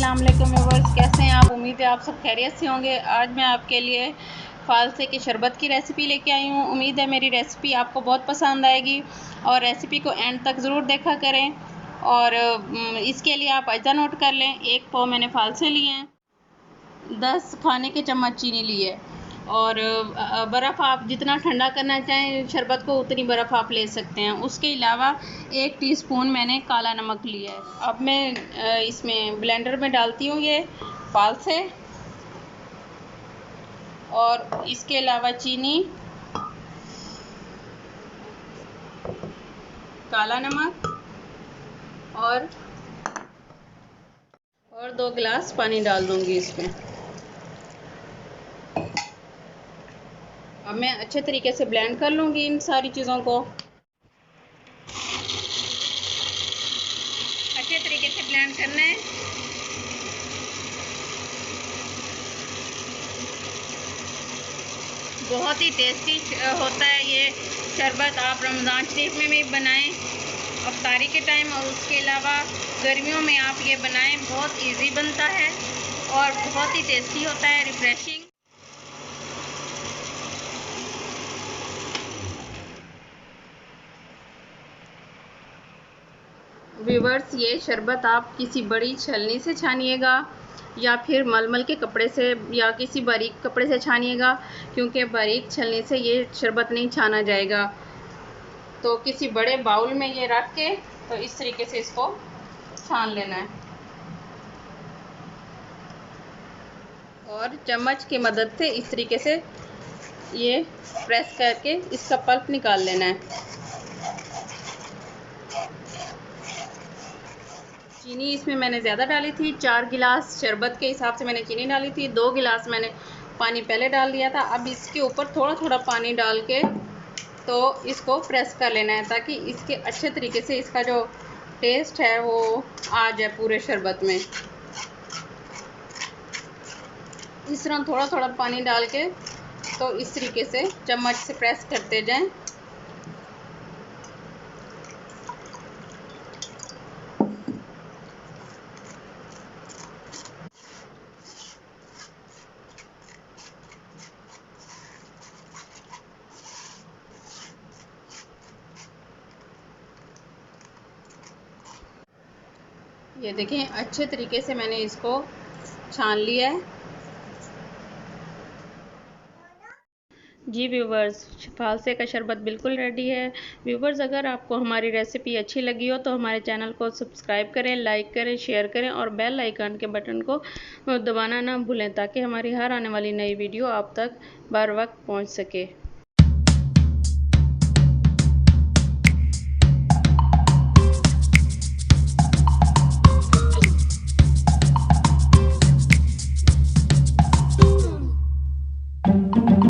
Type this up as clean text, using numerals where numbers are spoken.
अस्सलाम वालेकुम व्यूअर्स, कैसे हैं आप? उम्मीद है आप सब खैरियत से होंगे। आज मैं आपके लिए फ़ालसे के शरबत की रेसिपी लेके आई हूँ। उम्मीद है मेरी रेसिपी आपको बहुत पसंद आएगी और रेसिपी को एंड तक ज़रूर देखा करें। और इसके लिए आप अज्जा नोट कर लें। 1 पाव मैंने फ़ालसे लिए हैं, 10 खाने के चम्मच चीनी ली है और बर्फ़ आप जितना ठंडा करना चाहें शरबत को उतनी बर्फ़ आप ले सकते हैं। उसके अलावा 1 टीस्पून मैंने काला नमक लिया है। अब मैं इसमें ब्लेंडर में डालती हूँ ये फ़ालसे और इसके अलावा चीनी, काला नमक और 2 गिलास पानी डाल दूँगी इसमें। अब मैं अच्छे तरीके से ब्लेंड कर लूँगी इन सारी चीज़ों को। अच्छे तरीके से ब्लेंड करना है। बहुत ही टेस्टी होता है ये शरबत। आप रमज़ान शरीफ में भी बनाएं अफ्तारी के टाइम, और उसके अलावा गर्मियों में आप ये बनाएं। बहुत इजी बनता है और बहुत ही टेस्टी होता है, रिफ्रेशिंग। व्यूअर्स, ये शरबत आप किसी बड़ी छलनी से छानिएगा या फिर मलमल के कपड़े से या किसी बारीक कपड़े से छानिएगा, क्योंकि बारीक छलनी से ये शरबत नहीं छाना जाएगा। तो किसी बड़े बाउल में ये रख के तो इस तरीके से इसको छान लेना है और चम्मच की मदद से इस तरीके से ये प्रेस करके इसका पल्प निकाल लेना है। चीनी इसमें मैंने ज़्यादा डाली थी, 4 गिलास शरबत के हिसाब से मैंने चीनी डाली थी। 2 गिलास मैंने पानी पहले डाल दिया था। अब इसके ऊपर थोड़ा थोड़ा पानी डाल के तो इसको प्रेस कर लेना है, ताकि इसके अच्छे तरीके से इसका जो टेस्ट है वो आ जाए पूरे शरबत में। इस तरह थोड़ा थोड़ा पानी डाल के तो इस तरीके से चम्मच से प्रेस करते जाएं। ये देखें, अच्छे तरीके से मैंने इसको छान लिया है। जी व्यूवर्स, फ़ालसे का शरबत बिल्कुल रेडी है। व्यूवर्स, अगर आपको हमारी रेसिपी अच्छी लगी हो तो हमारे चैनल को सब्सक्राइब करें, लाइक करें, शेयर करें और बेल आइकन के बटन को दबाना ना भूलें, ताकि हमारी हर आने वाली नई वीडियो आप तक बर वक्त पहुंच सके।